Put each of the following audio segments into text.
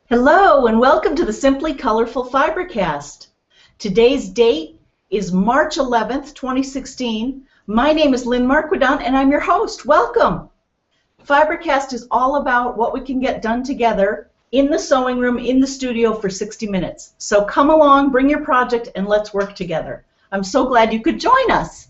Hello and welcome to the Simply Colorful FiberCast. Today's date is March 11th, 2016. My name is Lynn Marquedant and I'm your host. Welcome. FiberCast is all about what we can get done together in the sewing room, in the studio for 60 minutes. So come along, bring your project, and let's work together. I'm so glad you could join us.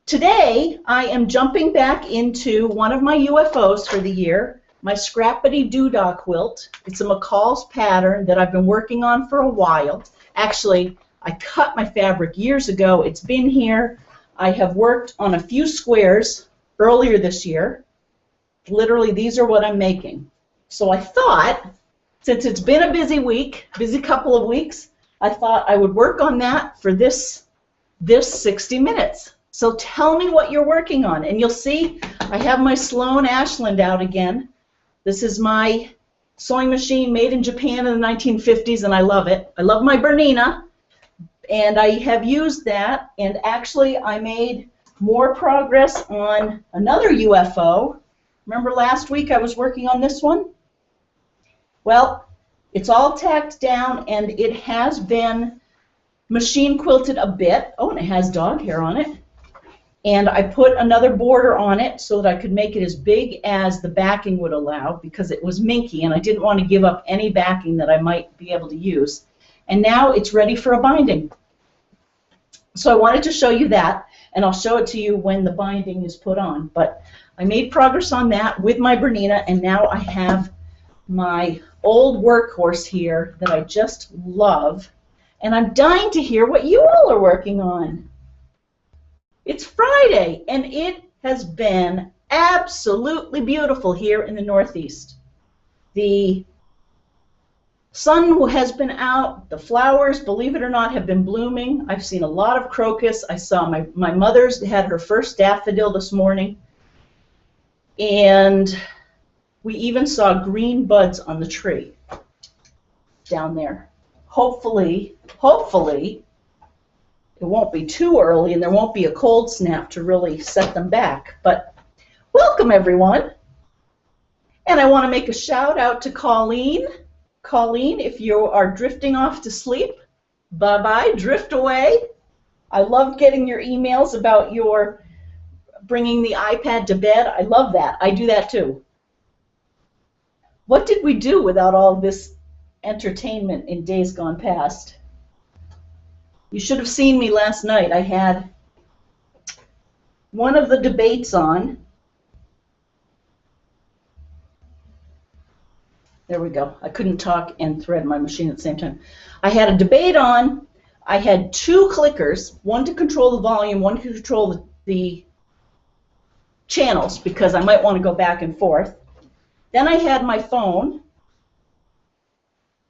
Today I am jumping back into one of my UFOs for the year, my Scrappity-do-dah quilt. It's a McCall's pattern that I've been working on for a while. Actually, I cut my fabric years ago. It's been here. I have worked on a few squares earlier this year. Literally, these are what I'm making. So I thought, since it's been a busy week, busy couple of weeks, I thought I would work on that for this 60 minutes. So tell me what you're working on. And you'll see I have my Sloan Ashland out again. This is my sewing machine made in Japan in the 1950s, and I love it. I love my Bernina, and I have used that, and actually I made more progress on another UFO. Remember last week I was working on this one? Well, it's all tacked down, and it has been machine quilted a bit. Oh, and it has dog hair on it. And I put another border on it so that I could make it as big as the backing would allow because it was minky and I didn't want to give up any backing that I might be able to use. And now it's ready for a binding. So I wanted to show you that, and I'll show it to you when the binding is put on. But I made progress on that with my Bernina, and now I have my old workhorse here that I just love. And I'm dying to hear what you all are working on. It's Friday, and it has been absolutely beautiful here in the Northeast. The sun has been out. The flowers, believe it or not, have been blooming. I've seen a lot of crocus. I saw my mother's had her first daffodil this morning, and we even saw green buds on the tree down there. Hopefully, it won't be too early and there won't be a cold snap to really set them back. But welcome, everyone. And I want to make a shout out to Colleen. Colleen, if you are drifting off to sleep, bye-bye, drift away. I love getting your emails about your bringing the iPad to bed. I love that. I do that too. What did we do without all this entertainment in days gone past? You should have seen me last night. I had one of the debates on. There we go. I couldn't talk and thread my machine at the same time. I had a debate on. I had two clickers, one to control the volume, one to control the channels because I might want to go back and forth. Then I had my phone,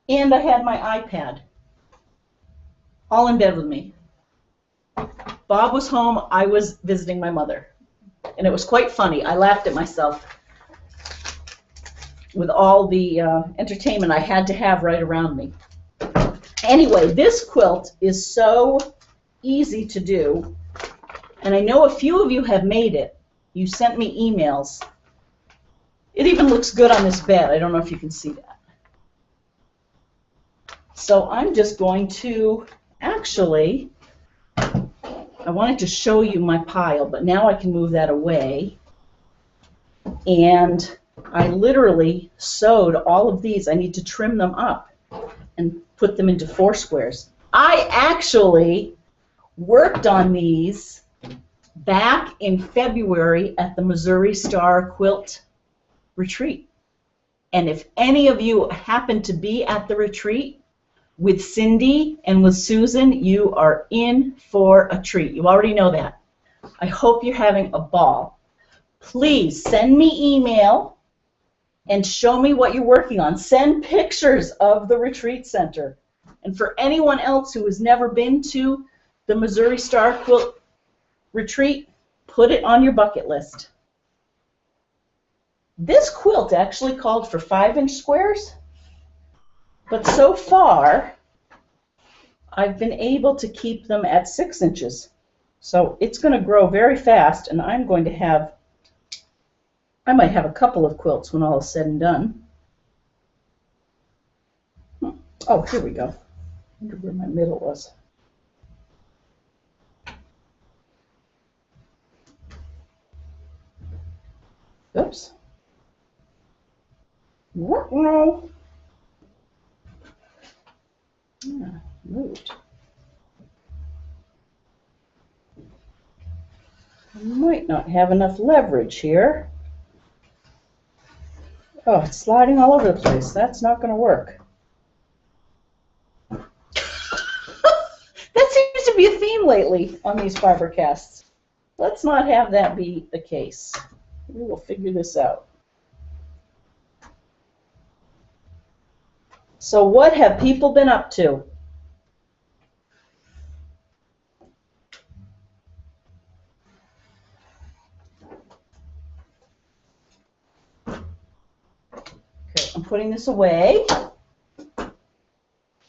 and I had my iPad. All in bed with me. Bob was home, I was visiting my mother. And it was quite funny. I laughed at myself with all the entertainment I had to have right around me. Anyway, this quilt is so easy to do. And I know a few of you have made it. You sent me emails. It even looks good on this bed. I don't know if you can see that. So I'm just going to actually, I wanted to show you my pile, but now I can move that away. And I literally sewed all of these. I need to trim them up and put them into 4 squares. I actually worked on these back in February at the Missouri Star Quilt Retreat. And if any of you happen to be at the retreat, with Cindy and with Susan, you are in for a treat. You already know that. I hope you're having a ball. Please send me email and show me what you're working on. Send pictures of the retreat center. And for anyone else who has never been to the Missouri Star Quilt Retreat, put it on your bucket list. This quilt actually called for 5-inch squares. But so far, I've been able to keep them at 6 inches. So it's going to grow very fast, and I'm going to have, I might have a couple of quilts when all is said and done. Oh, here we go. I wonder where my middle was. Oops. No. Yeah, moved. I might not have enough leverage here. Oh, it's sliding all over the place. That's not going to work. That seems to be a theme lately on these FiberCasts. Let's not have that be the case. We will figure this out. So what have people been up to? Okay, I'm putting this away.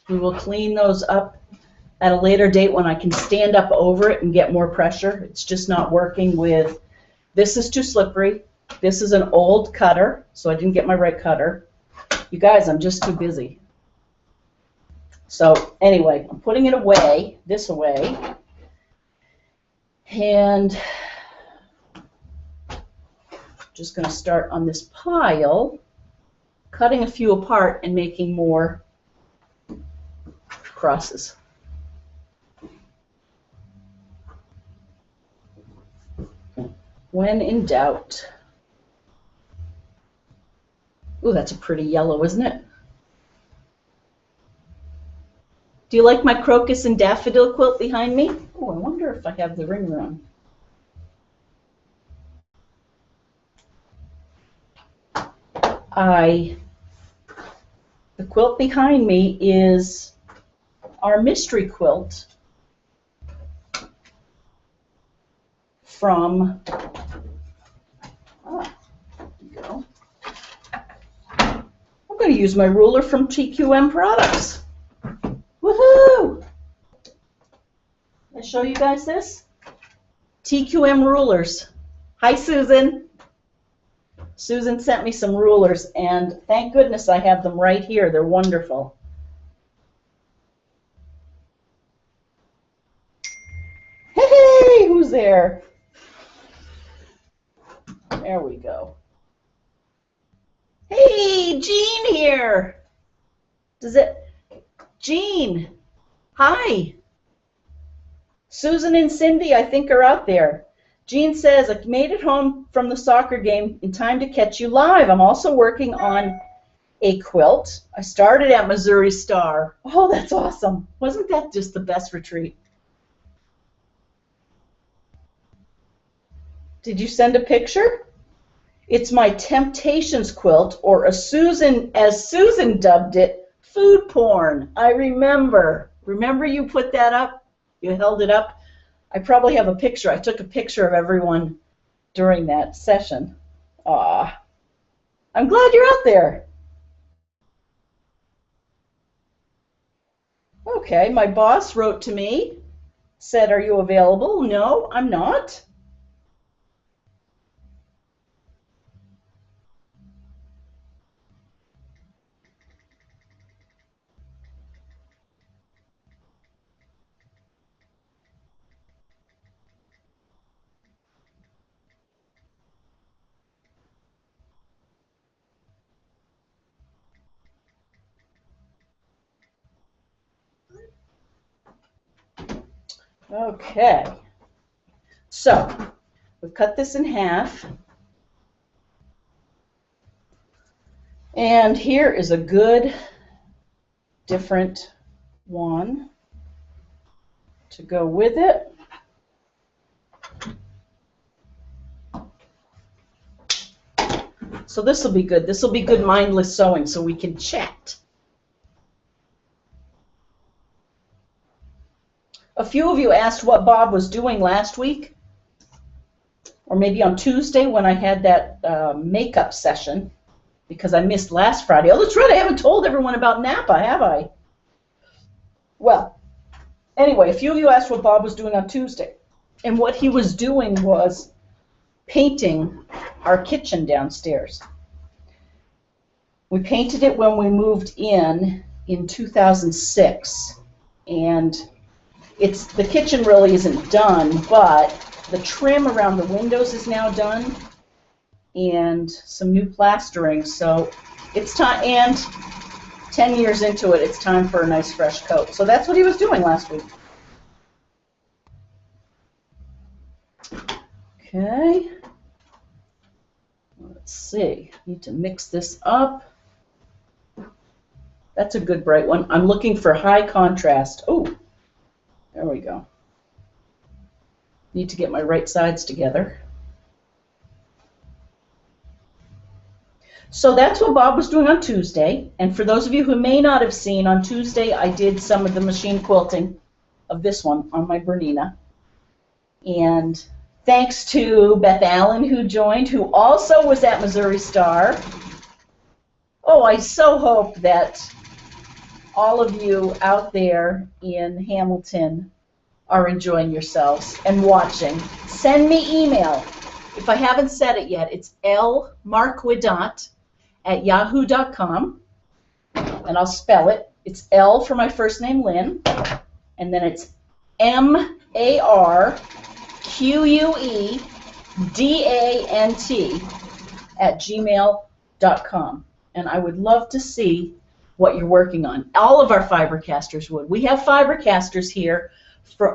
We will clean those up at a later date when I can stand up over it and get more pressure. It's just not working with, this is too slippery. This is an old cutter, so I didn't get my right cutter. You guys, I'm just too busy. So anyway, I'm putting it away, this away, and just going to start on this pile, cutting a few apart and making more crosses. When in doubt. Ooh, that's a pretty yellow, isn't it? Do you like my crocus and daffodil quilt behind me? Oh, I wonder if I have the ringer on. The quilt behind me is our mystery quilt from, there you go. I'm going to use my ruler from TQM Products. Woohoo! I'll show you guys this. TQM rulers. Hi, Susan. Susan sent me some rulers, and thank goodness I have them right here. They're wonderful. Hey, who's there? There we go. Hey, Jean here. Jean, hi. Susan and Cindy, I think, are out there. Jean says, I made it home from the soccer game in time to catch you live. I'm also working on a quilt. I started at Missouri Star. Oh, that's awesome. Wasn't that just the best retreat? Did you send a picture? It's my Temptations quilt, or as Susan dubbed it, food porn. I remember. Remember you put that up? You held it up? I probably have a picture. I took a picture of everyone during that session. Aw. I'm glad you're out there. Okay, my boss wrote to me, said, are you available? No, I'm not. Okay, so we've cut this in half, and here is a good different one to go with it. So this will be good. This will be good mindless sewing so we can chat. A few of you asked what Bob was doing last week, or maybe on Tuesday when I had that makeup session, because I missed last Friday. Oh, that's right, I haven't told everyone about Napa, have I? Well, anyway, a few of you asked what Bob was doing on Tuesday, and what he was doing was painting our kitchen downstairs. We painted it when we moved in in 2006, and the kitchen really isn't done, but the trim around the windows is now done, and some new plastering. So it's time, and 10 years into it, it's time for a nice fresh coat. So that's what he was doing last week. Okay. Let's see. Need to mix this up. That's a good bright one. I'm looking for high contrast. Oh, there we go. Need to get my right sides together. So that's what Bob was doing on Tuesday. And for those of you who may not have seen, on Tuesday I did some of the machine quilting of this one on my Bernina. And thanks to Beth Allen, who joined, who also was at Missouri Star. Oh, I so hope that all of you out there in Hamilton are enjoying yourselves and watching. Send me email. If I haven't said it yet, it's lmarquedant@yahoo.com, and I'll spell it. It's L for my first name, Lynn, and then it's marquedant@gmail.com. And I would love to see what you're working on. All of our Fibercasters would. We have Fibercasters here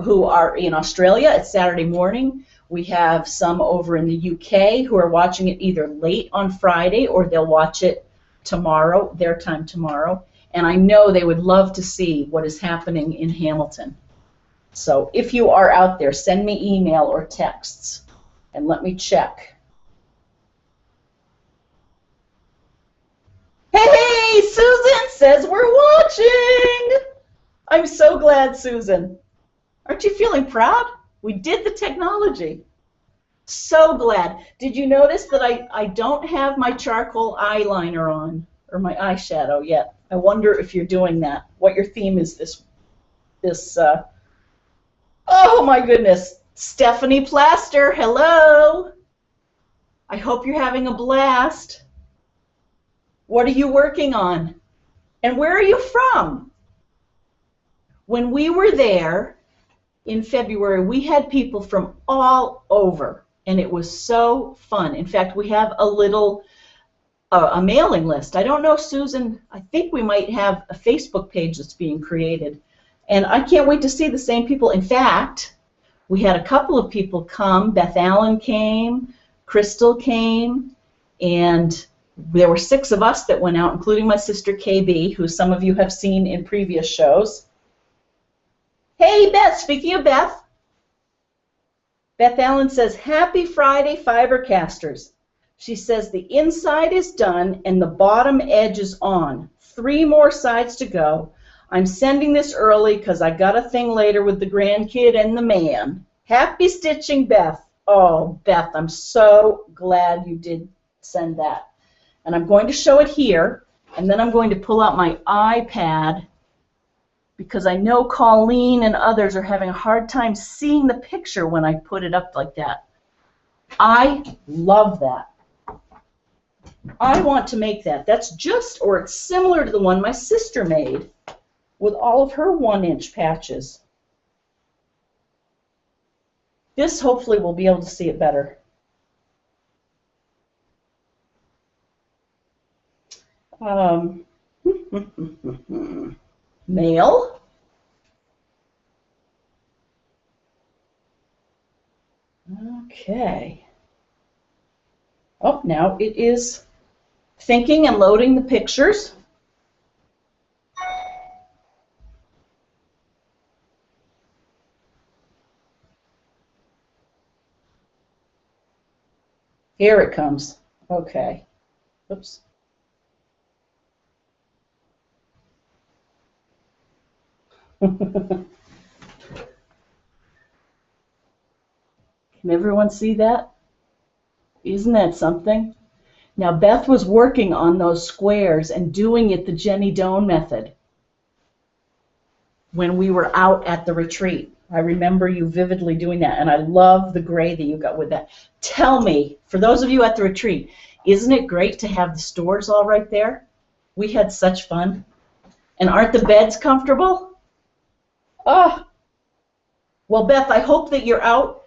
who are in Australia. It's Saturday morning. We have some over in the UK who are watching it either late on Friday or they'll watch it tomorrow, their time tomorrow. And I know they would love to see what is happening in Hamilton. So if you are out there, send me email or texts and let me check. Hey, Susan says we're watching. I'm so glad, Susan. Aren't you feeling proud? We did the technology. So glad. Did you notice that I don't have my charcoal eyeliner on, or my eyeshadow yet? I wonder if you're doing that, what your theme is this oh my goodness. Stephanie Plaster, hello. I hope you're having a blast. What are you working on? And where are you from? When we were there in February, we had people from all over, and it was so fun. In fact, we have a little a mailing list. I don't know, Susan, I think we might have a Facebook page that's being created, and I can't wait to see the same people. In fact, we had a couple of people come. Beth Allen came, Crystal came, and there were 6 of us that went out, including my sister KB, who some of you have seen in previous shows. Hey, Beth, speaking of Beth, Beth Allen says, Happy Friday, Fibercasters. She says the inside is done and the bottom edge is on. 3 more sides to go. I'm sending this early because I got a thing later with the grandkid and the man. Happy stitching, Beth. Oh, Beth, I'm so glad you did send that. And I'm going to show it here, and then I'm going to pull out my iPad because I know Colleen and others are having a hard time seeing the picture when I put it up like that. I love that. I want to make that. That's just, or it's similar to the one my sister made with all of her 1-inch patches. This hopefully we'll be able to see it better. Mail. Okay. Oh, now it is thinking and loading the pictures. Here it comes. Okay. Oops. Can everyone see that? Isn't that something? Now, Beth was working on those squares and doing it the Jenny Doan method when we were out at the retreat. I remember you vividly doing that, and I love the gray that you got with that. Tell me, for those of you at the retreat, isn't it great to have the stores all right there? We had such fun. And aren't the beds comfortable? Oh, well, Beth, I hope that you're out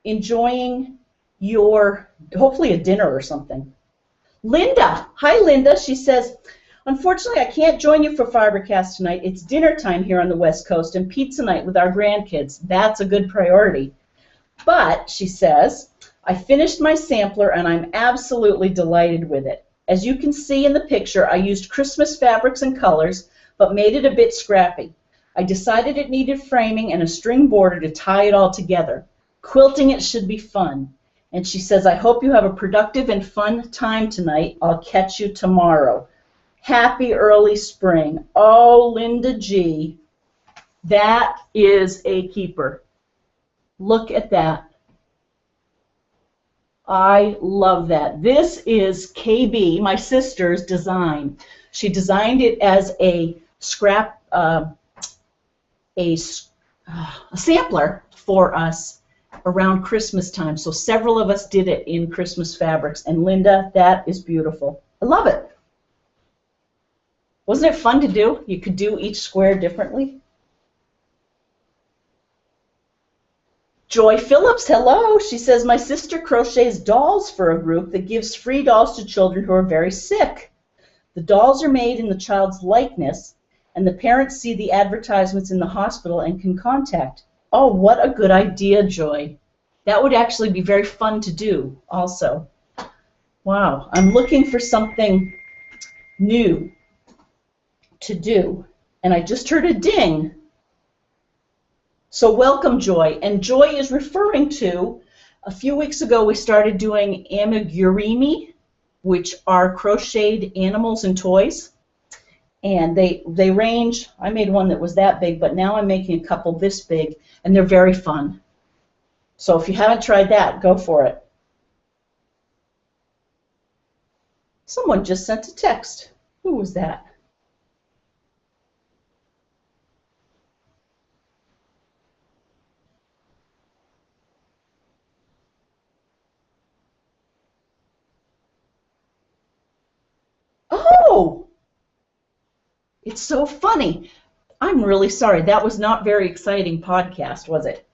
enjoying your, hopefully a dinner or something. Linda, hi Linda, she says, unfortunately I can't join you for FiberCast tonight. It's dinner time here on the West Coast and pizza night with our grandkids. That's a good priority. But, she says, I finished my sampler and I'm absolutely delighted with it. As you can see in the picture, I used Christmas fabrics and colors, but made it a bit scrappy. I decided it needed framing and a string border to tie it all together. Quilting it should be fun. And she says, I hope you have a productive and fun time tonight. I'll catch you tomorrow. Happy early spring. Oh, Linda G. That is a keeper. Look at that. I love that. This is KB, my sister's design. She designed it as a sampler for us around Christmas time. So several of us did it in Christmas fabrics. And Linda, that is beautiful. I love it. Wasn't it fun to do? You could do each square differently. Joy Phillips, hello. She says, my sister crochets dolls for a group that gives free dolls to children who are very sick. The dolls are made in the child's likeness, and the parents see the advertisements in the hospital and can contact. Oh, what a good idea, Joy. That would actually be very fun to do also. Wow, I'm looking for something new to do, and I just heard a ding. So welcome, Joy. And Joy is referring to, a few weeks ago we started doing amigurumi, which are crocheted animals and toys. And they range, I made one that was that big, but now I'm making a couple this big, and they're very fun. So if you haven't tried that, go for it. Someone just sent a text. Who was that? Oh! It's so funny. I'm really sorry. That was not very exciting podcast, was it?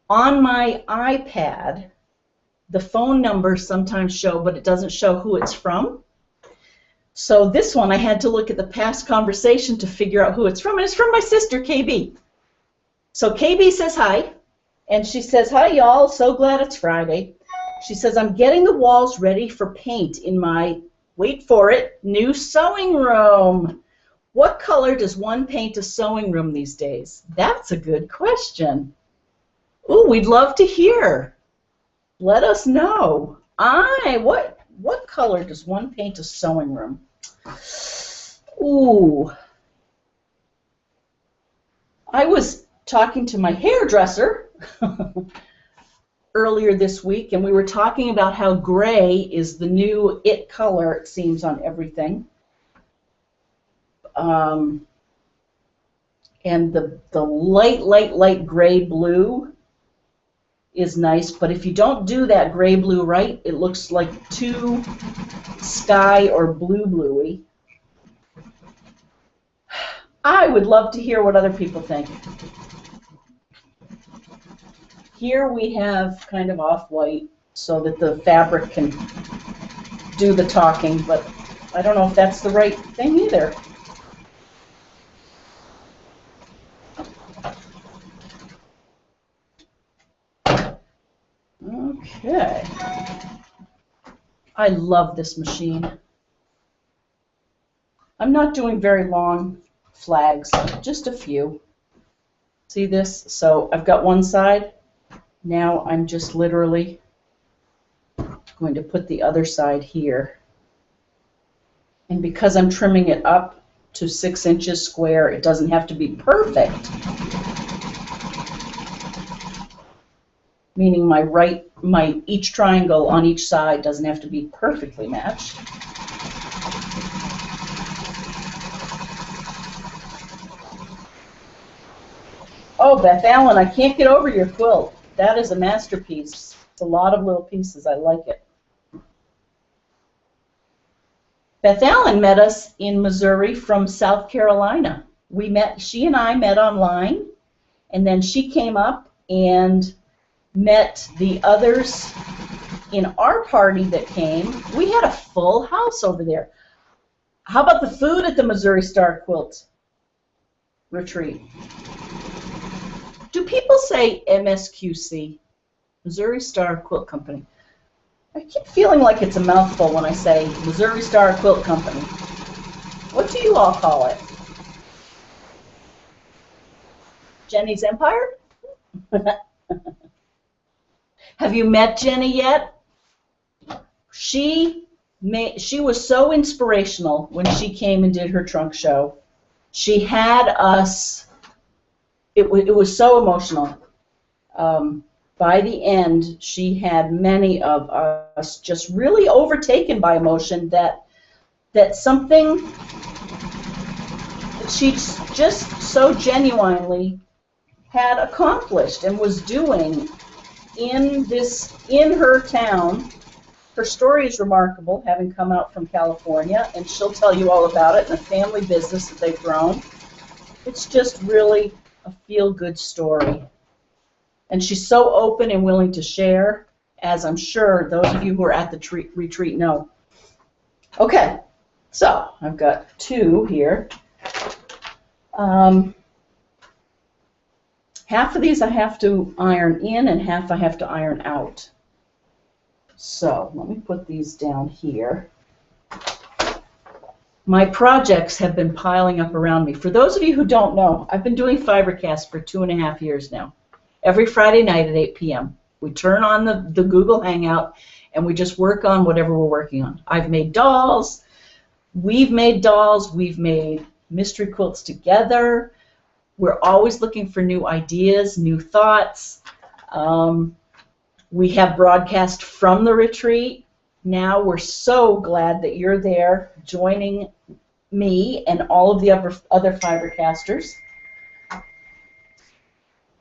On my iPad, the phone numbers sometimes show, but it doesn't show who it's from. So this one, I had to look at the past conversation to figure out who it's from, and it's from my sister, KB. So KB says hi, and she says, hi, y'all. So glad it's Friday. She says, I'm getting the walls ready for paint in my, wait for it, new sewing room. What color does one paint a sewing room these days? That's a good question. Ooh, we'd love to hear. Let us know. What color does one paint a sewing room? Ooh. I was talking to my hairdresser earlier this week, and we were talking about how gray is the new it color, it seems, on everything. And the light gray blue is nice, but if you don't do that gray blue right, it looks like too sky or bluey. I would love to hear what other people think. Here we have kind of off-white so that the fabric can do the talking, but I don't know if that's the right thing either. Okay. I love this machine. I'm not doing very long flags, just a few. See this? So I've got one side. Now I'm just literally going to put the other side here. And because I'm trimming it up to 6 inches square, it doesn't have to be perfect. Meaning each triangle on each side doesn't have to be perfectly matched. Oh, Beth Allen, I can't get over your quilt. That is a masterpiece. It's a lot of little pieces. I like it. Beth Allen met us in Missouri from South Carolina. She and I met online, and then she came up and met the others in our party that came. We had a full house over there. How about the food at the Missouri Star Quilt retreat? Do people say MSQC? Missouri Star Quilt Company. I keep feeling like it's a mouthful when I say Missouri Star Quilt Company. What do you all call it? Jenny's Empire? Have you met Jenny yet? She was so inspirational when she came and did her trunk show. She had us, it was so emotional. By the end, she had many of us just really overtaken by emotion that something that she just so genuinely had accomplished and was doing in her town. Her story is remarkable, having come out from California, and she'll tell you all about it in a family business that they've grown. It's just really a feel-good story. And she's so open and willing to share, as I'm sure those of you who are at the retreat know. Okay, so I've got two here. Half of these I have to iron in and half I have to iron out. So let me put these down here. My projects have been piling up around me. For those of you who don't know, I've been doing FiberCast for 2.5 years now. Every Friday night at 8 p.m. We turn on the Google Hangout and we just work on whatever we're working on. I've made dolls. We've made dolls. We've made mystery quilts together. We're always looking for new ideas, new thoughts. We have broadcast from the retreat. Now we're so glad that you're there joining me and all of the other FiberCasters.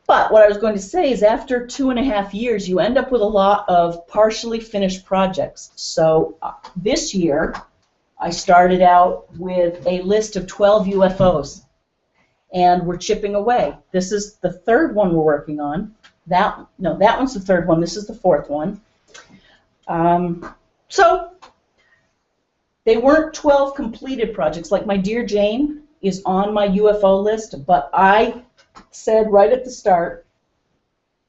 But what I was going to say is after 2.5 years, you end up with a lot of partially finished projects. So this year, I started out with a list of 12 UFOs, and we're chipping away. This is the third one we're working on. That one's the third one. This is the fourth one. So they weren't 12 completed projects. Like my Dear Jane is on my UFO list, but I said right at the start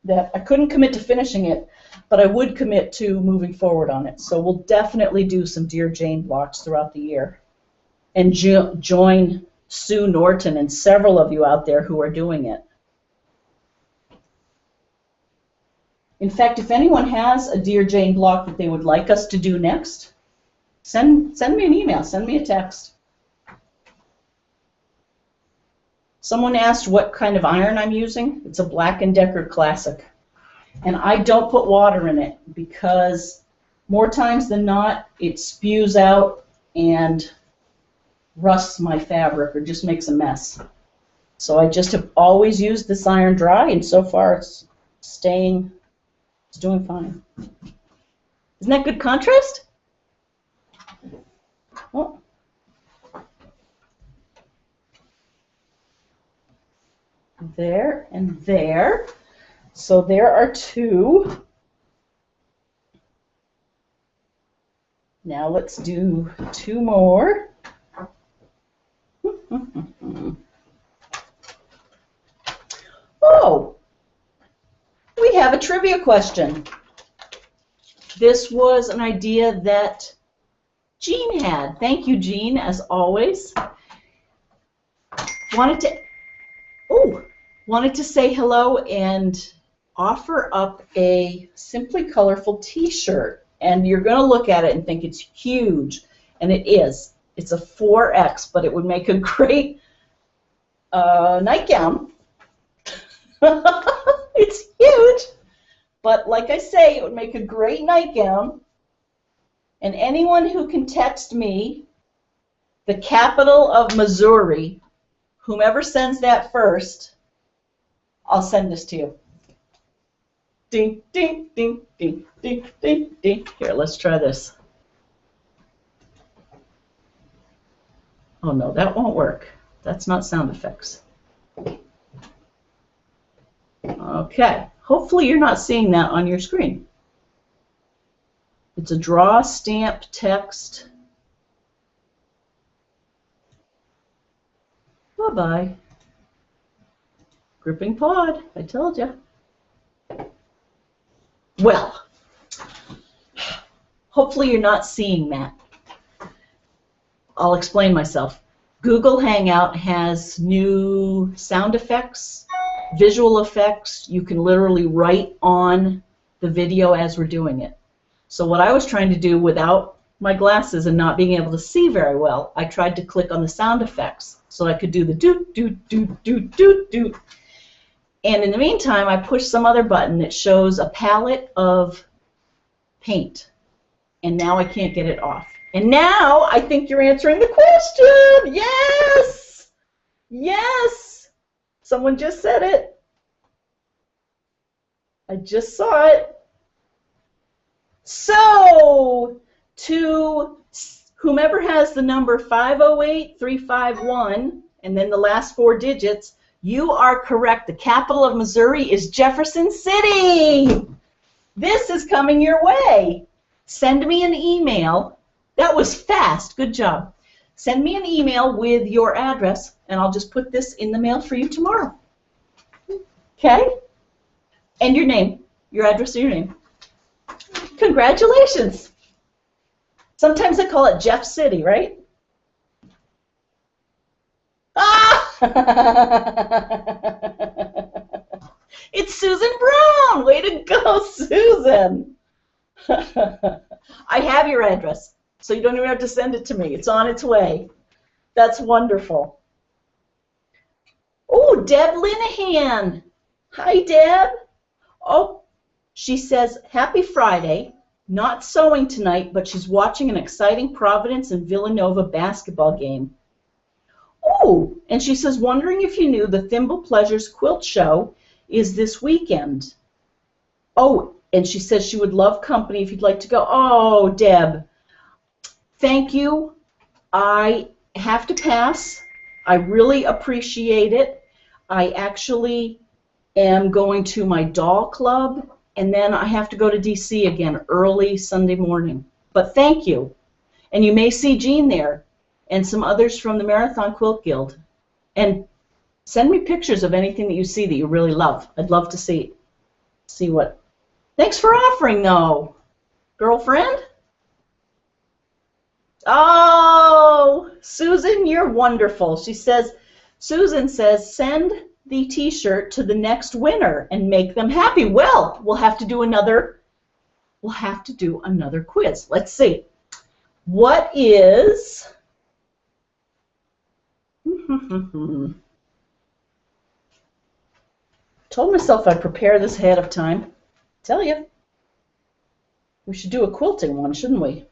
that I couldn't commit to finishing it, but I would commit to moving forward on it. So we'll definitely do some Dear Jane blocks throughout the year. And join Sue Norton and several of you out there who are doing it. In fact, if anyone has a Dear Jane block that they would like us to do next, send me an email, send me a text. Someone asked what kind of iron I'm using. It's a Black & Decker Classic. And I don't put water in it because more times than not, it spews out and rusts my fabric or just makes a mess. So I just have always used this iron dry, and so far it's doing fine. Isn't that good contrast? Oh. There and there. So there are two. Now let's do two more. Oh, we have a trivia question. This was an idea that Jean had. Thank you, Jean, as always. Wanted to say hello and offer up a Simply Colorful t-shirt. And you're going to look at it and think it's huge, and it is. It's a 4X, but it would make a great nightgown. It's huge, but like I say, it would make a great nightgown. And anyone who can text me the capital of Missouri, whomever sends that first, I'll send this to you. Ding, ding, ding, ding, ding, ding, ding. Here, let's try this. Oh no, that won't work. That's not sound effects. Okay, hopefully you're not seeing that on your screen. It's a draw stamp text. Bye-bye. Gripping pod, I told you. Well, hopefully you're not seeing that. I'll explain myself. Google Hangout has new sound effects, visual effects. You can literally write on the video as we're doing it. So what I was trying to do without my glasses and not being able to see very well, I tried to click on the sound effects so I could do the doot, doot, doot, doot, doot, doot. And in the meantime, I pushed some other button that shows a palette of paint. And now I can't get it off. And now I think you're answering the question. Yes! Yes! Someone just said it. I just saw it. So, to whomever has the number 508351 and then the last 4 digits, you are correct. The capital of Missouri is Jefferson City. This is coming your way. Send me an email. That was fast. Good job. Send me an email with your address, and I'll just put this in the mail for you tomorrow. Okay? And your name. Your address and your name. Congratulations. Sometimes they call it Jeff City, right? Ah! It's Susan Brown. Way to go, Susan. I have your address, so you don't even have to send it to me. It's on its way. That's wonderful. Oh, Deb Linehan. Hi, Deb. Oh, she says, happy Friday. Not sewing tonight, but she's watching an exciting Providence and Villanova basketball game. Oh, and she says, wondering if you knew the Thimble Pleasures quilt show is this weekend. Oh, and she says she would love company if you'd like to go. Oh, Deb, thank you. I have to pass. I really appreciate it. I actually am going to my doll club, and then I have to go to D.C. again early Sunday morning. But thank you. And you may see Jean there and some others from the Marathon Quilt Guild. And send me pictures of anything that you see that you really love. I'd love to see what. Thanks for offering, though. Girlfriend? Oh, Susan, you're wonderful. Susan says, send the T-shirt to the next winner and make them happy. Well, we'll have to do another quiz. Let's see. What is told myself I'd prepare this ahead of time. Tell you. We should do a quilting one, shouldn't we?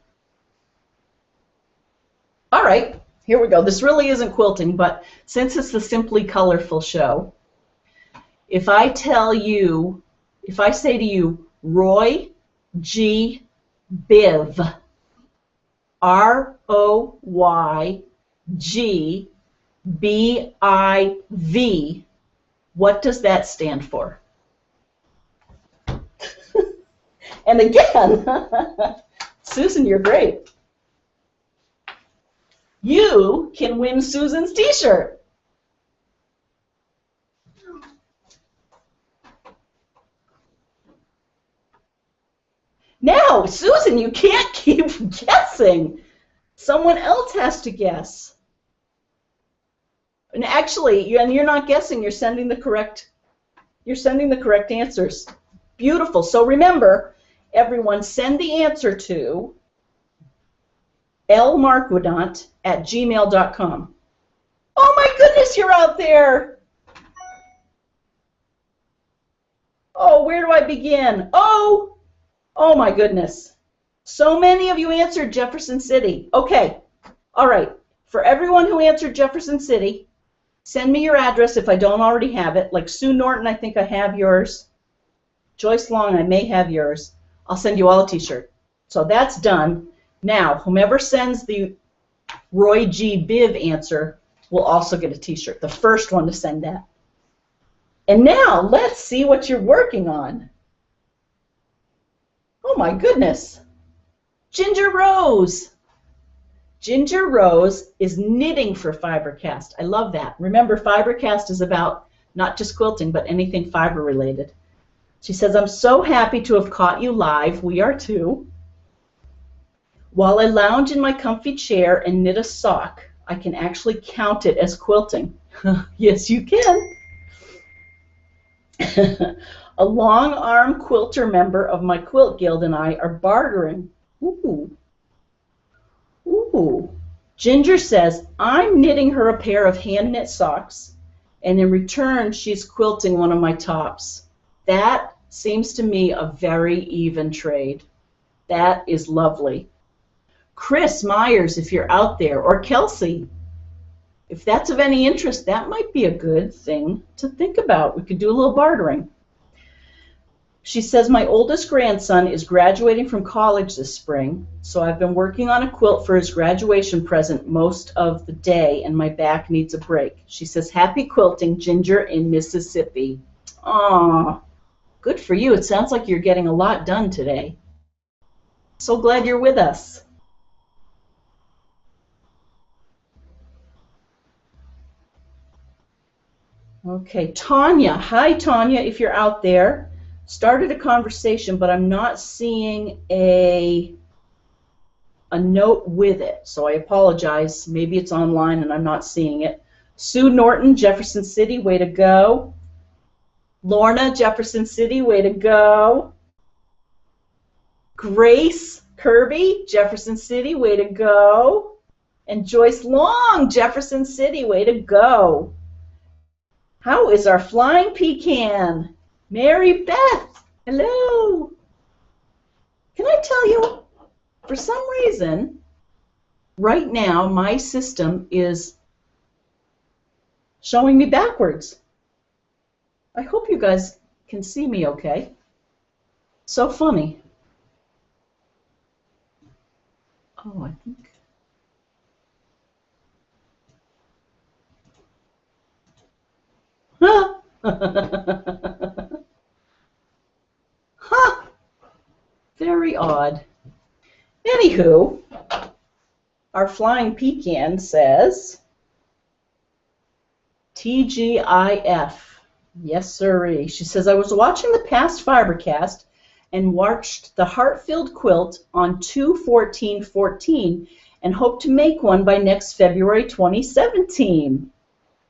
All right, here we go. This really isn't quilting, but since it's the Simply Colorful show, if I say to you, Roy G. Biv, R-O-Y-G-B-I-V, what does that stand for? And again, Susan, you're great. You can win Susan's T-shirt. Now, Susan, you can't keep guessing. Someone else has to guess. And actually, you're not guessing. You're sending the correct answers. Beautiful. So remember, everyone, send the answer to lmarquedant@gmail.com. Oh my goodness, you're out there. Oh, where do I begin? Oh my goodness. So many of you answered Jefferson City. Okay, all right. For everyone who answered Jefferson City, send me your address if I don't already have it. Like Sue Norton, I think I have yours. Joyce Long, I may have yours. I'll send you all a T-shirt. So that's done. Now, whomever sends the Roy G. Biv answer will also get a t-shirt, the first one to send that. And now let's see what you're working on. Oh my goodness. Ginger Rose. Ginger Rose is knitting for FiberCast. I love that. Remember, FiberCast is about not just quilting, but anything fiber related. She says, I'm so happy to have caught you live. We are too. While I lounge in my comfy chair and knit a sock, I can actually count it as quilting. Yes, you can. A long-arm quilter member of my quilt guild and I are bartering. Ooh. Ooh. Ginger says, I'm knitting her a pair of hand-knit socks, and in return, she's quilting one of my tops. That seems to me a very even trade. That is lovely. Chris Myers, if you're out there, or Kelsey, if that's of any interest, that might be a good thing to think about. We could do a little bartering. She says, my oldest grandson is graduating from college this spring, so I've been working on a quilt for his graduation present most of the day, and my back needs a break. She says, happy quilting, Ginger in Mississippi. Aw, good for you. It sounds like you're getting a lot done today. So glad you're with us. Okay, Tanya. Hi, Tanya, if you're out there. Started a conversation, but I'm not seeing a note with it, so I apologize. Maybe it's online and I'm not seeing it. Sue Norton, Jefferson City, way to go. Lorna, Jefferson City, way to go. Grace Kirby, Jefferson City, way to go. And Joyce Long, Jefferson City, way to go. How is our flying pecan? Mary Beth, hello. Can I tell you, for some reason, right now my system is showing me backwards. I hope you guys can see me okay. So funny. Oh, I think. Huh. Huh. Very odd. Anywho, our flying pecan says TGIF. Yes, sirree. She says, I was watching the past FiberCast and watched the heart-filled quilt on 2/14/14 and hope to make one by next February 2017.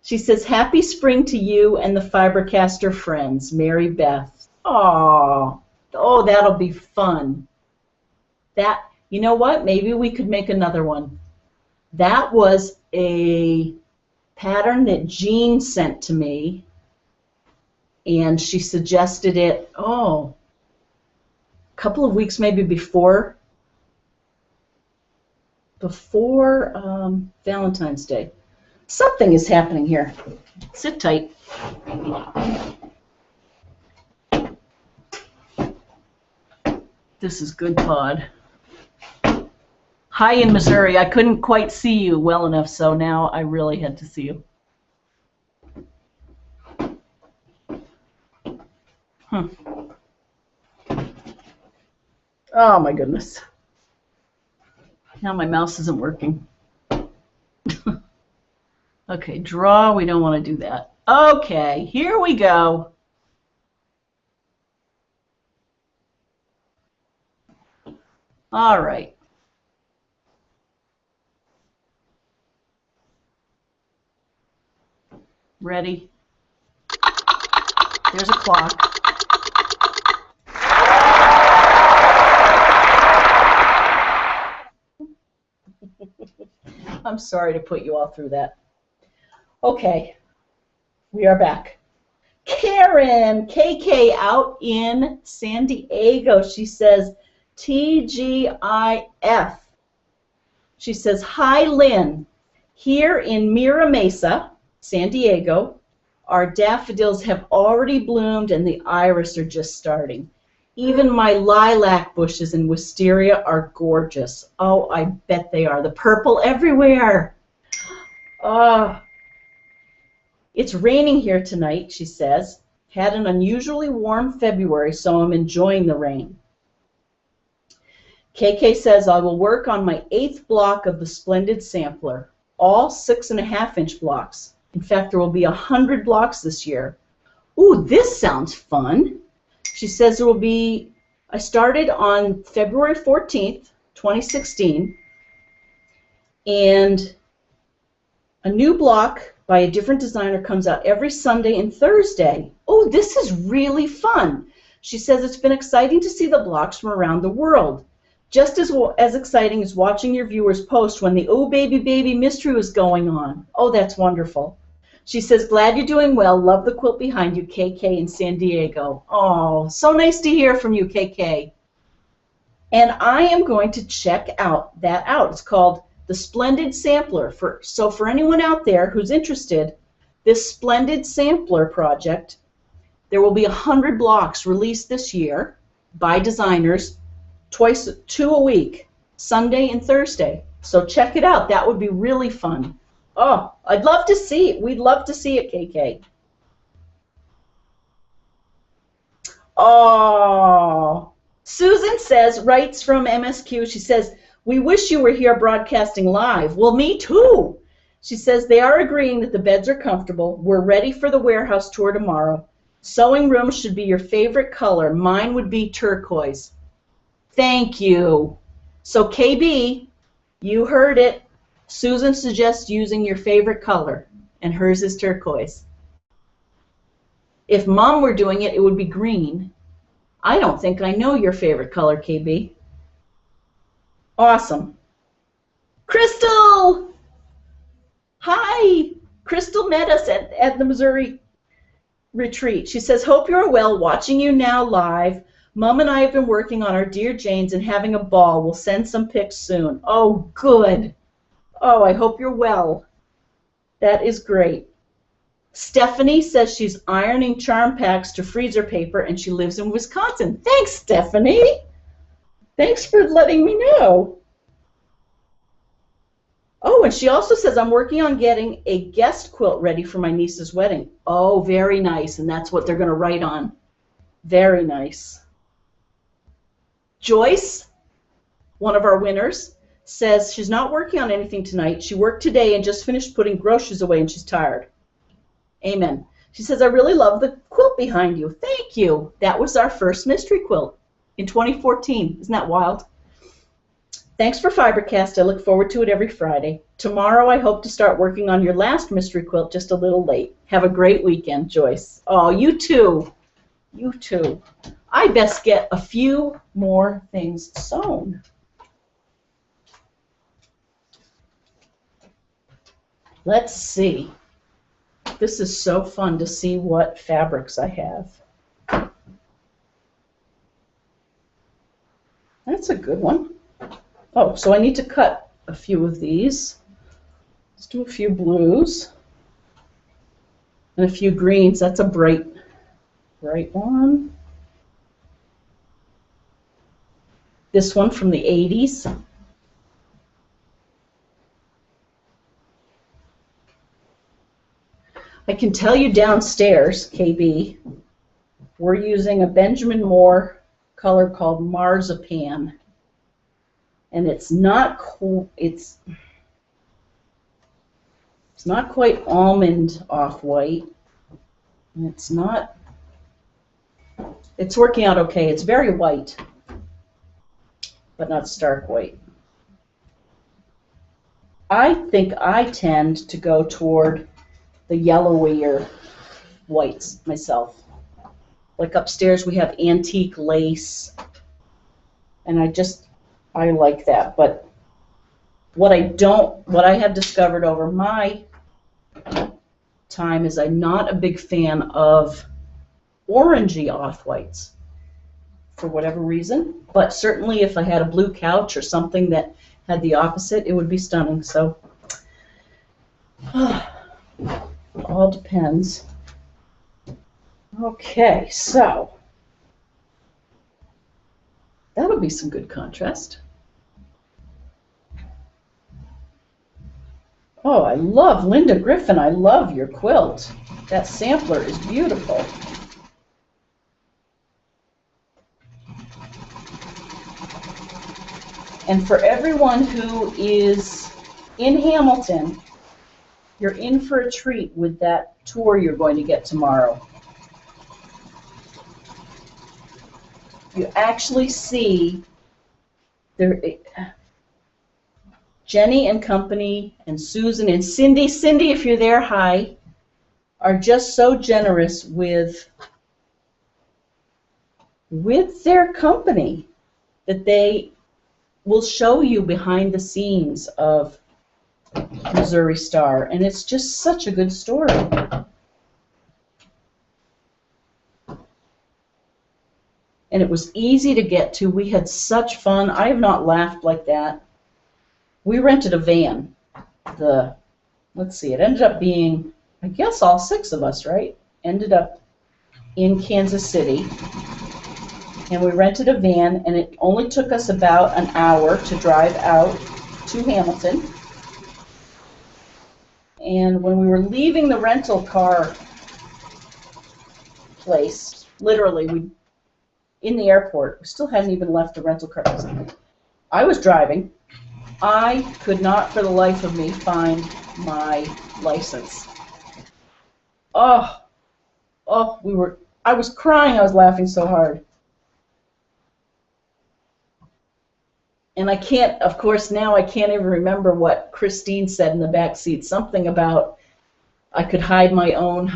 She says, happy spring to you and the FiberCaster friends, Mary Beth. Aww. Oh, that'll be fun. That, you know what? Maybe we could make another one. That was a pattern that Jean sent to me, and she suggested it, a couple of weeks maybe before Valentine's Day. Something is happening here. Sit tight. This is good pod. Hi in Missouri. I couldn't quite see you well enough, so now I really had to see you. Oh my goodness. Now my mouse isn't working. Okay, draw, we don't want to do that. Okay, here we go. All right. Ready? There's a clock. I'm sorry to put you all through that. Okay, we are back. Karen, KK out in San Diego. She says, TGIF. She says, hi, Lynn. Here in Mira Mesa, San Diego, our daffodils have already bloomed and the iris are just starting. Even my lilac bushes in wisteria are gorgeous. Oh, I bet they are. The purple everywhere. Oh, it's raining here tonight, she says. Had an unusually warm February, so I'm enjoying the rain. KK says, I will work on my 8th block of the Splendid Sampler, all 6.5-inch blocks. In fact, there will be 100 blocks this year. Ooh, this sounds fun. She says there will be, I started on February 14th, 2016, and a new block by a different designer comes out every Sunday and Thursday. Oh, this is really fun. She says it's been exciting to see the blocks from around the world. Just as exciting as watching your viewers post when the oh baby baby mystery was going on. Oh, that's wonderful. She says, glad you're doing well. Love the quilt behind you, KK in San Diego. Oh, so nice to hear from you, KK. And I am going to check that out. It's called the Splendid Sampler. So for anyone out there who's interested, this Splendid Sampler project, there will be 100 blocks released this year by designers, 2 a week, Sunday and Thursday. So check it out. That would be really fun. Oh, I'd love to see it. We'd love to see it, KK. Oh, Susan says, writes from MSQ, she says, we wish you were here broadcasting live. Well, me too. She says they are agreeing that the beds are comfortable. We're ready for the warehouse tour tomorrow. Sewing room should be your favorite color. Mine would be turquoise. Thank you. So KB, you heard it. Susan suggests using your favorite color, and hers is turquoise. If Mom were doing it, it would be green. I don't think I know your favorite color, KB. Awesome. Crystal! Hi! Crystal met us at the Missouri retreat. She says, hope you're well, watching you now live. Mom and I have been working on our Dear Janes and having a ball. We'll send some pics soon. Oh, good. Oh, I hope you're well. That is great. Stephanie says she's ironing charm packs to freezer paper and she lives in Wisconsin. Thanks, Stephanie. Thanks for letting me know. Oh, and she also says, I'm working on getting a guest quilt ready for my niece's wedding. Oh, very nice. And that's what they're going to write on. Very nice. Joyce, one of our winners, says she's not working on anything tonight. She worked today and just finished putting groceries away and she's tired. Amen. She says, I really love the quilt behind you. Thank you. That was our first mystery quilt in 2014. Isn't that wild? Thanks for FiberCast. I look forward to it every Friday. Tomorrow I hope to start working on your last mystery quilt just a little late. Have a great weekend, Joyce. Oh, you too. You too. I best get a few more things sewn. Let's see. This is so fun to see what fabrics I have. That's a good one. Oh, so I need to cut a few of these. Let's do a few blues and a few greens. That's a bright one. This one from the 80s. I can tell you downstairs, KB, we're using a Benjamin Moore color called Marzipan. And it's not it's not quite almond off-white. It's working out okay. It's very white, but not stark white. I think I tend to go toward the yellowier whites myself. Like upstairs we have antique lace, and I like that. But what I have discovered over my time is I'm not a big fan of orangey off-whites for whatever reason. But certainly if I had a blue couch or something that had the opposite, it would be stunning. So all depends. Okay, so That'll be some good contrast. Oh, I love Linda Griffin. I love your quilt. That sampler is beautiful. And for everyone who is in Hamilton, you're in for a treat with that tour you're going to get tomorrow. You actually see there, Jenny and company and Susan and Cindy. Cindy, if you're there, hi, are just so generous with their company that they will show you behind the scenes of Missouri Star, and it's just such a good story. And it was easy to get to. We had such fun. I have not laughed like that. We rented a van. Let's see, it ended up being, I guess, all 6 of us, right? Ended up in Kansas City. And we rented a van, and it only took us about an hour to drive out to Hamilton. And when we were leaving the rental car place, literally, in the airport, we still hadn't even left the rental car. I was driving. I could not for the life of me find my license. I was crying. I was laughing so hard. And I can't, of course, now I can't even remember what Christine said in the back seat. Something about I could hide my own,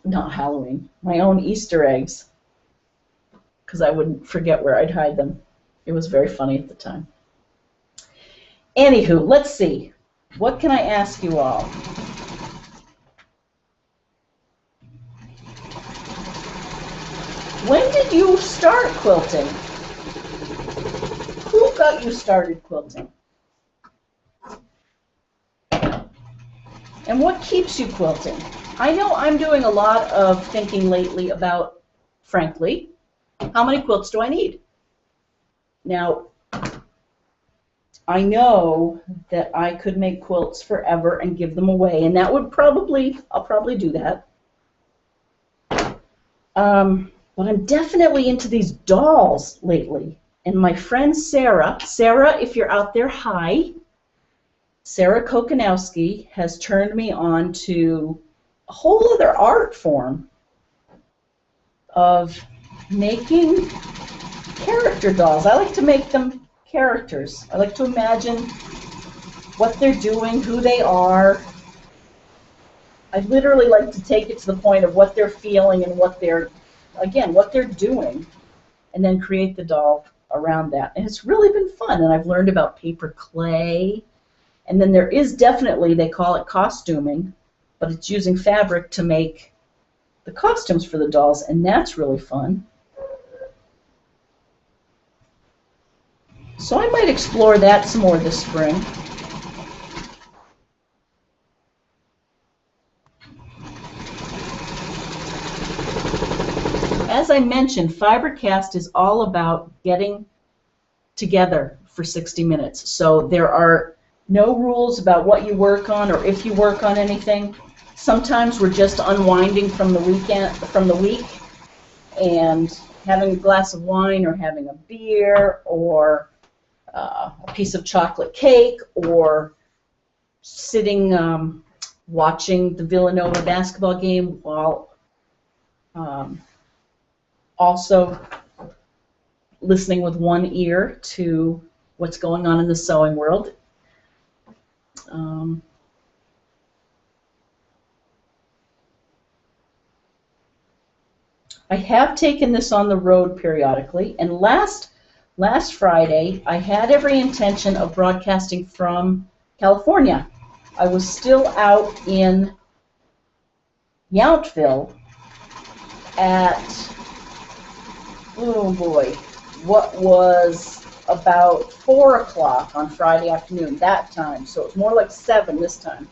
not Halloween, my own Easter eggs, because I wouldn't forget where I'd hide them. It was very funny at the time. Anywho, let's see. What can I ask you all? When did you start quilting? Who got you started quilting? And what keeps you quilting? I know I'm doing a lot of thinking lately about, frankly, how many quilts do I need? Now, I know that I could make quilts forever and give them away, and that would I'll probably do that. But I'm definitely into these dolls lately. And my friend Sarah, if you're out there, hi. Sarah Kokanowski has turned me on to a whole other art form of making character dolls. I like to make them characters. I like to imagine what they're doing, who they are. I literally like to take it to the point of what they're feeling and what they're doing, and then create the doll around that. And it's really been fun, and I've learned about paper clay. And then there is definitely, they call it costuming, but it's using fabric to make the costumes for the dolls, and that's really fun. So I might explore that some more this spring. As I mentioned, FiberCast is all about getting together for 60 minutes. So there are no rules about what you work on or if you work on anything. Sometimes we're just unwinding from the week and having a glass of wine or having a beer or a piece of chocolate cake or sitting watching the Villanova basketball game while also listening with one ear to what's going on in the sewing world. I have taken this on the road periodically, and last Friday I had every intention of broadcasting from California. I was still out in Yountville at, oh boy, what was about 4 o'clock on Friday afternoon, that time, so it was more like 7 this time.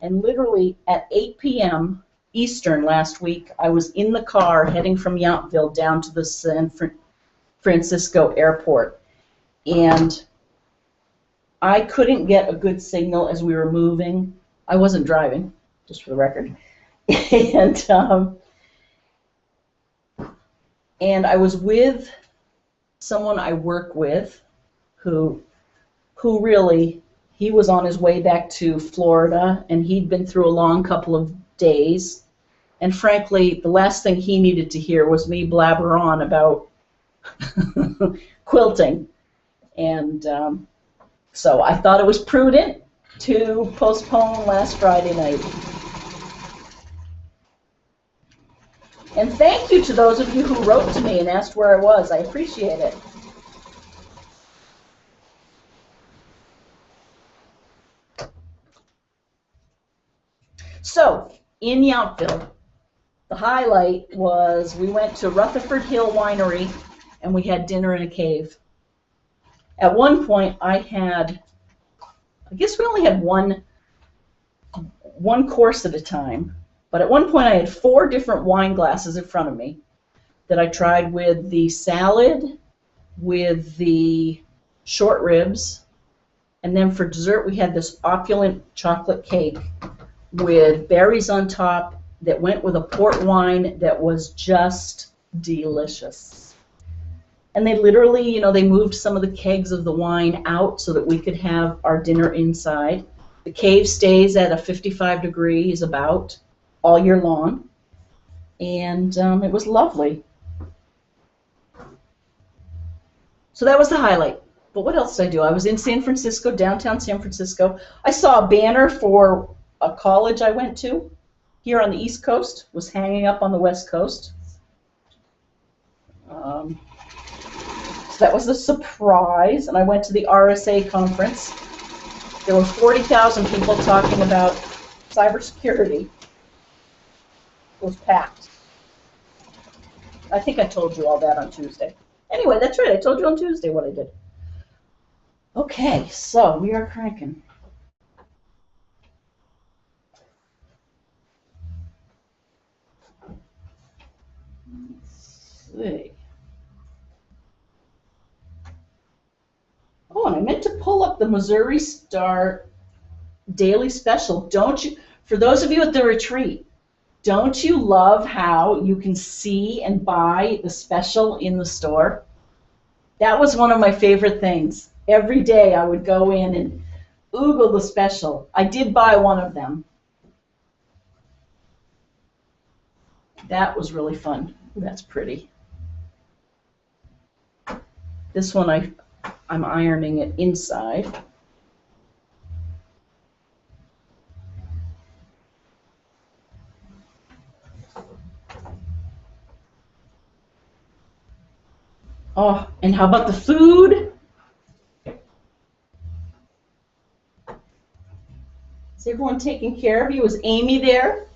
And literally at 8 p.m. Eastern last week, I was in the car heading from Yountville down to the Francisco Airport. And I couldn't get a good signal as we were moving. I wasn't driving, just for the record. And I was with someone I work with who really, he was on his way back to Florida, and he'd been through a long couple of days. And frankly, the last thing he needed to hear was me blabber on about quilting. And so I thought it was prudent to postpone last Friday night. And thank you to those of you who wrote to me and asked where I was. I appreciate it. So, in Yountville, the highlight was we went to Rutherford Hill Winery and we had dinner in a cave. At one point, I guess we only had one course at a time, but at one point I had 4 different wine glasses in front of me that I tried with the salad, with the short ribs, and then for dessert we had this opulent chocolate cake with berries on top that went with a port wine that was just delicious. And they literally, you know, they moved some of the kegs of the wine out so that we could have our dinner inside. The cave stays at a 55 degrees about all year long, and it was lovely. So that was the highlight. But what else did I do? I was in San Francisco, downtown San Francisco. I saw a banner for a college I went to here on the East Coast, was hanging up on the West Coast. So that was a surprise, and I went to the RSA conference. There were 40,000 people talking about cybersecurity. It was packed. I think I told you all that on Tuesday. Anyway, that's right, I told you on Tuesday what I did. Okay, so we are cranking. Let's see. Oh, and I meant to pull up the Missouri Star Daily Special. Don't you, for those of you at the retreat, don't you love how you can see and buy the special in the store? That was one of my favorite things. Every day I would go in and oogle the special. I did buy one of them. That was really fun. That's pretty. This one I'm ironing it inside. Oh, and how about the food? Is everyone taking care of you? Is Amy there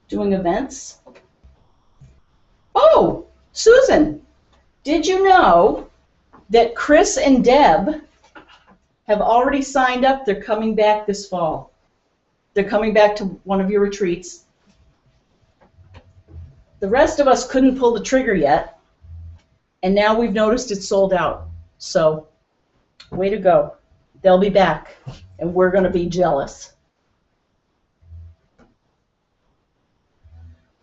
doing events? Oh, Susan, did you know that Chris and Deb have already signed up? They're coming back this fall. They're coming back to one of your retreats. The rest of us couldn't pull the trigger yet, and now we've noticed it's sold out. So, way to go. They'll be back, and we're going to be jealous.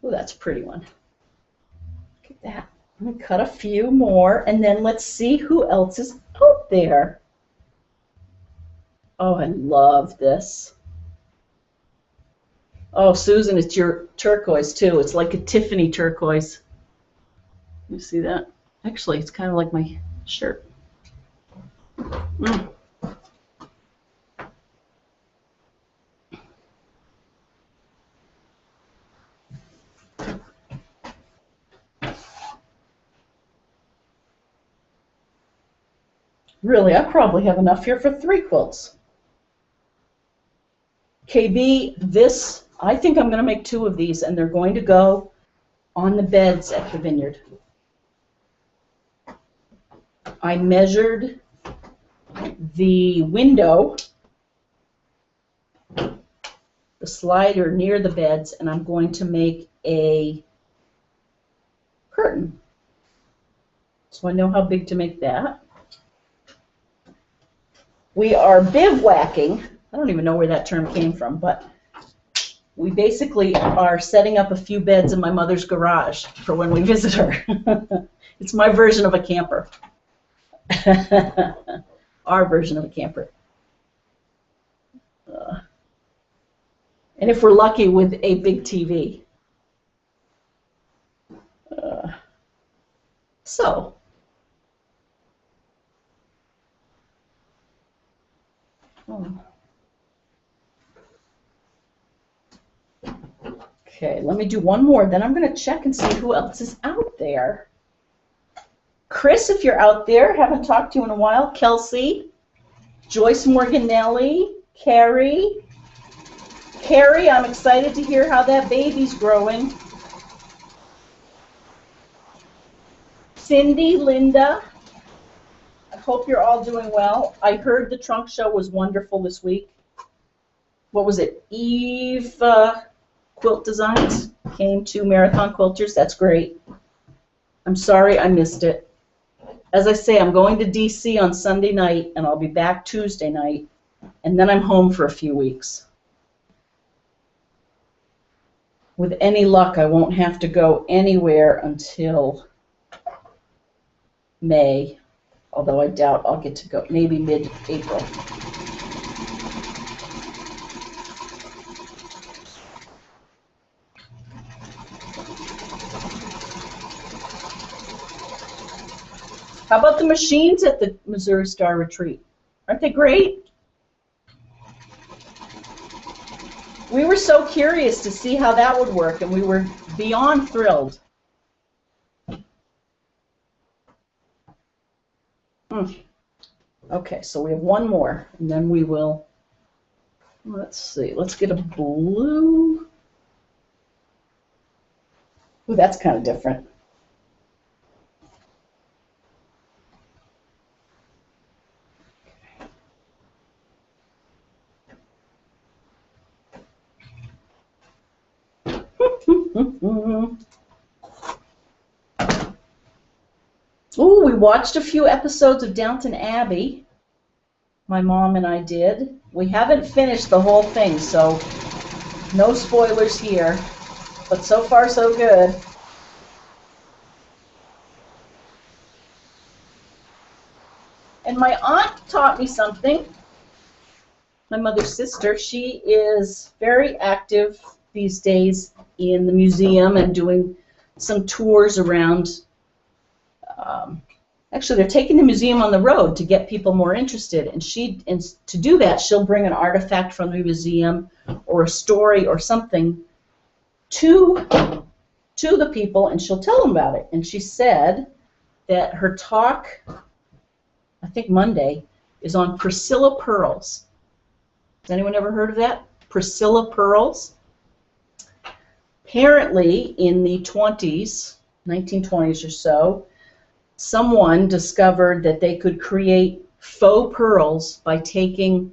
Oh, that's a pretty one. Look at that. I'm going to cut a few more, and then let's see who else is out there. Oh, I love this. Oh, Susan, it's your turquoise, too. It's like a Tiffany turquoise. You see that? Actually, it's kind of like my shirt. Really, I probably have enough here for 3 quilts. KB, this, I think I'm going to make 2 of these, and they're going to go on the beds at the vineyard. I measured the window, the slider near the beds, and I'm going to make a curtain. So I know how big to make that. We are bivouacking. I don't even know where that term came from, but we basically are setting up a few beds in my mother's garage for when we visit her. It's my version of a camper. Our version of a camper. And if we're lucky, with a big TV. So. Okay, let me do one more, then I'm going to check and see who else is out there. Chris, if you're out there, haven't talked to you in a while. Kelsey, Joyce Morganelli, Carrie. Carrie, I'm excited to hear how that baby's growing. Cindy, Linda, I hope you're all doing well. I heard the trunk show was wonderful this week. What was it? Eve Quilt Designs came to Marathon Quilters. That's great. I'm sorry I missed it. As I say, I'm going to DC on Sunday night, and I'll be back Tuesday night, and then I'm home for a few weeks. With any luck, I won't have to go anywhere until May, although I doubt I'll get to go, maybe mid-April. How about the machines at the Missouri Star Retreat? Aren't they great? We were so curious to see how that would work, and we were beyond thrilled. Okay, so we have one more, and then we will, let's see, let's get a blue. Ooh, that's kind of different. Ooh, we watched a few episodes of Downton Abbey. My mom and I did. We haven't finished the whole thing, so no spoilers here. But so far, so good. And my aunt taught me something. My mother's sister, she is very active these days in the museum and doing some tours around. Actually, they're taking the museum on the road to get people more interested, and to do that, she'll bring an artifact from the museum or a story or something to the people, and she'll tell them about it. And she said that her talk, I think Monday, is on Priscilla pearls. Has anyone ever heard of that? Priscilla pearls? Apparently, in the 1920s or so, someone discovered that they could create faux pearls by taking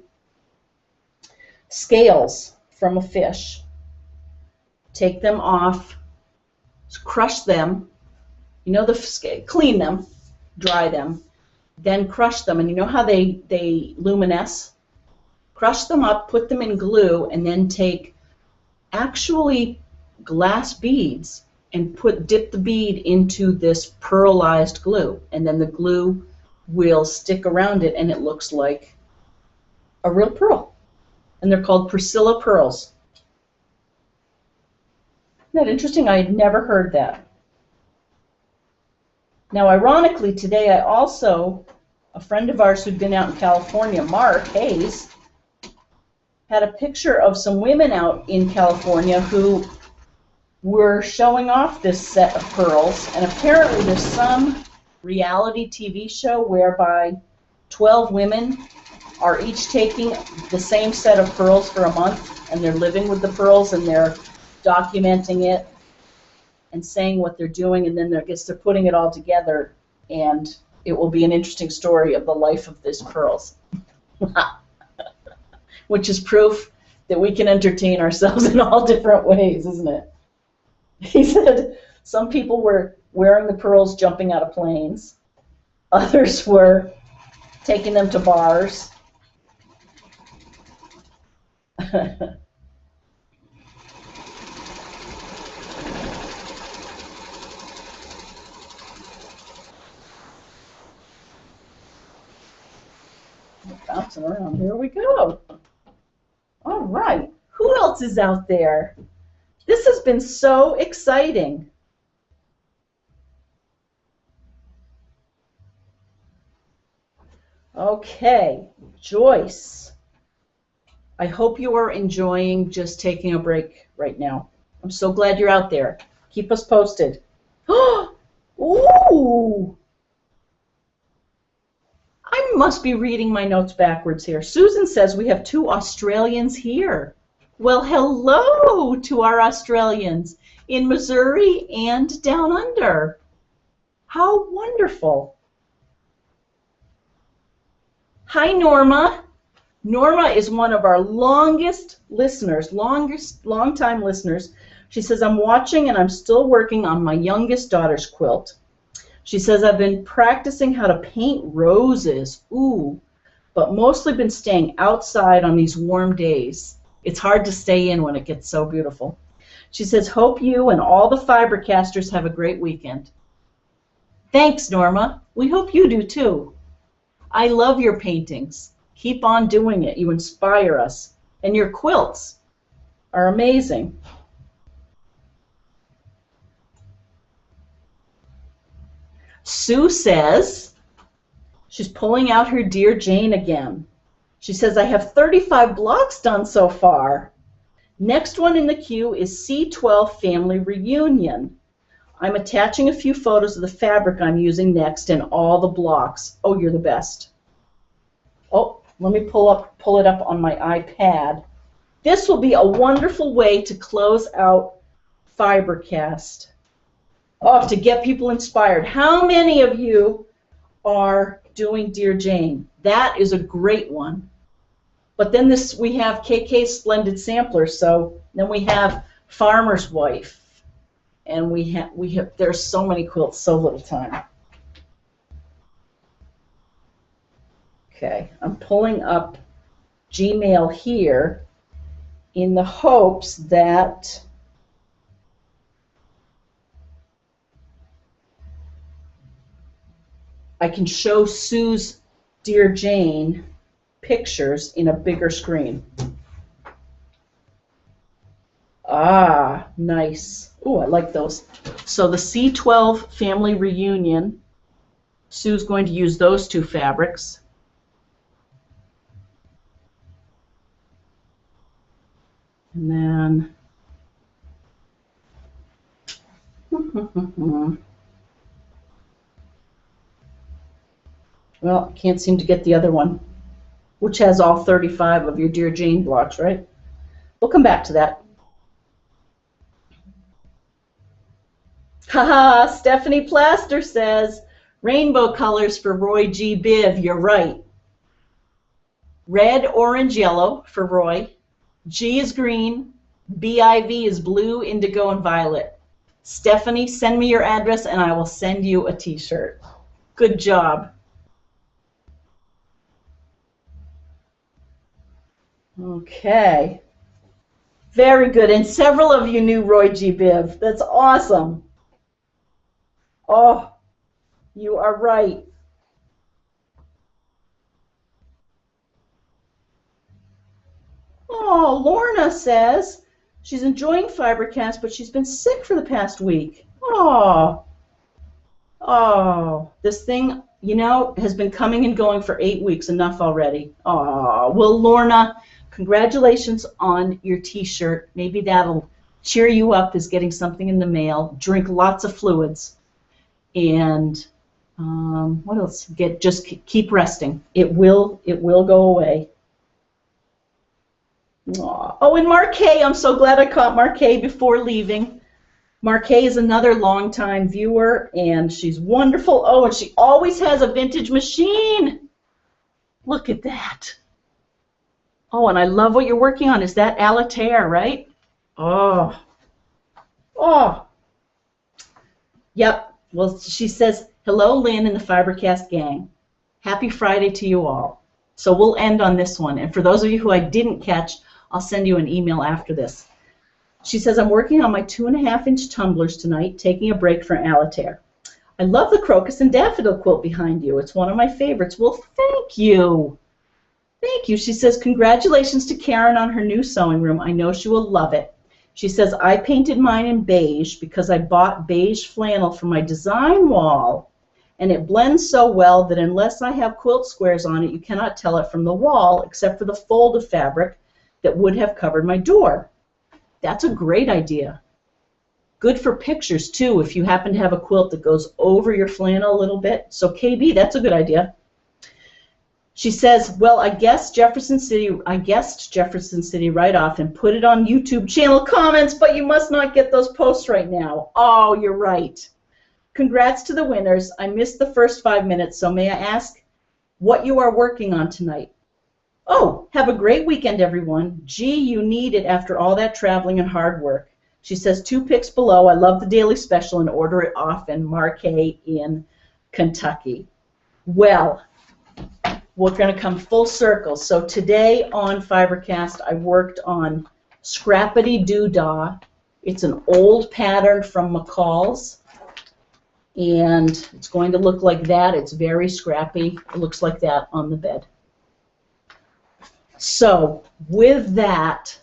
scales from a fish, take them off, crush them, you know, clean them, dry them, then crush them, and you know how they luminesce? Crush them up, put them in glue, and then take actually glass beads and dip the bead into this pearlized glue, and then the glue will stick around it, and it looks like a real pearl. And they're called Priscilla pearls. Isn't that interesting? I had never heard that. Now, ironically, today a friend of ours who'd been out in California, Mark Hayes, had a picture of some women out in California who were showing off this set of pearls, and apparently there's some reality TV show whereby 12 women are each taking the same set of pearls for a month, and they're living with the pearls, and they're documenting it and saying what they're doing, and then they're putting it all together, and it will be an interesting story of the life of these pearls. Which is proof that we can entertain ourselves in all different ways, isn't it? He said some people were wearing the pearls jumping out of planes. Others were taking them to bars. Bouncing around. Here we go. All right. Who else is out there? This has been so exciting. Okay, Joyce. I hope you are enjoying just taking a break right now. I'm so glad you're out there. Keep us posted. Ooh! I must be reading my notes backwards here. Susan says we have 2 Australians here. Well, hello to our Australians in Missouri and down under. How wonderful. Hi, Norma. Norma is one of our longest listeners, long-time listeners. She says, I'm watching and I'm still working on my youngest daughter's quilt. She says, I've been practicing how to paint roses. Ooh, but mostly been staying outside on these warm days. It's hard to stay in when it gets so beautiful. She says, hope you and all the FiberCasters have a great weekend. Thanks, Norma. We hope you do too. I love your paintings. Keep on doing it. You inspire us. And your quilts are amazing. Sue says she's pulling out her Dear Jane again. She says, I have 35 blocks done so far. Next one in the queue is C12 Family Reunion. I'm attaching a few photos of the fabric I'm using next and all the blocks. Oh, you're the best. Oh, let me pull it up on my iPad. This will be a wonderful way to close out FiberCast. Oh, to get people inspired. How many of you are doing Dear Jane? That is a great one. But then we have KK's Splendid Sampler, so then we have Farmer's Wife. And there's so many quilts, so little time. Okay, I'm pulling up Gmail here in the hopes that I can show Sue's Dear Jane pictures in a bigger screen. Ah, nice. Oh, I like those. So the C12 Family Reunion, Sue's going to use those 2 fabrics. And then well, can't seem to get the other one, which has all 35 of your Dear Jane blocks, right? We'll come back to that. Haha, Stephanie Plaster says, rainbow colors for Roy G. Biv. You're right. Red, orange, yellow for Roy. G is green. BIV is blue, indigo, and violet. Stephanie, send me your address and I will send you a t-shirt. Good job. Okay. Very good. And several of you knew Roy G. Biv. That's awesome. Oh, you are right. Oh, Lorna says she's enjoying FiberCast, but she's been sick for the past week. Oh, this thing, has been coming and going for 8 weeks. Enough already. Oh, well, Lorna, congratulations on your t-shirt. Maybe that'll cheer you up as getting something in the mail. Drink lots of fluids. And what else? Just keep resting. It will go away. Aww. Oh, and Marquet, I'm so glad I caught Marquet before leaving. Marquet is another longtime viewer, and she's wonderful. Oh, and she always has a vintage machine. Look at that. Oh, and I love what you're working on. Is that Alitaire, right? Oh. Yep. Well, she says, Hello, Lynn and the FiberCast gang. Happy Friday to you all. So we'll end on this one. And for those of you who I didn't catch, I'll send you an email after this. She says, I'm working on my 2.5-inch tumblers tonight, taking a break from Alitair. I love the crocus and daffodil quilt behind you. It's one of my favorites. Well, thank you. Thank you. She says, congratulations to Karen on her new sewing room. I know she will love it. She says, I painted mine in beige because I bought beige flannel for my design wall, and it blends so well that unless I have quilt squares on it, you cannot tell it from the wall except for the fold of fabric that would have covered my door. That's a great idea. Good for pictures, too, if you happen to have a quilt that goes over your flannel a little bit. So, KB, that's a good idea. She says, well, I guessed Jefferson City right off and put it on YouTube channel comments, but you must not get those posts right now. Oh, you're right. Congrats to the winners. I missed the first 5 minutes, so may I ask what you are working on tonight? Oh, have a great weekend, everyone. Gee, you need it after all that traveling and hard work. She says, 2 pics below. I love the daily special and order it often. Marquet in Kentucky. Well, we're going to come full circle. So today on FiberCast, I worked on Scrappity-do-dah. It's an old pattern from McCall's, and it's going to look like that. It's very scrappy. It looks like that on the bed. So with that,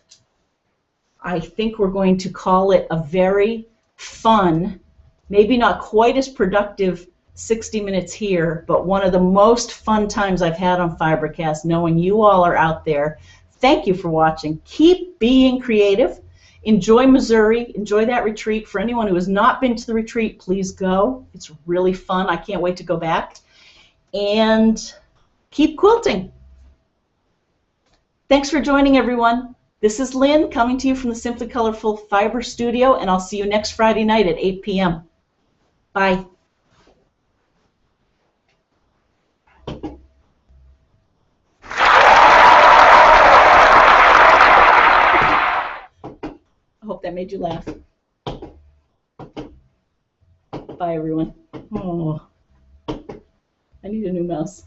I think we're going to call it a very fun, maybe not quite as productive 60 minutes here, but one of the most fun times I've had on FiberCast, knowing you all are out there. Thank you for watching. Keep being creative. Enjoy Missouri. Enjoy that retreat. For anyone who has not been to the retreat, please go. It's really fun. I can't wait to go back. And keep quilting. Thanks for joining, everyone. This is Lynn coming to you from the Simply Colorful Fiber Studio, and I'll see you next Friday night at 8 p.m. Bye. I hope that made you laugh. Bye, everyone. Oh, I need a new mouse.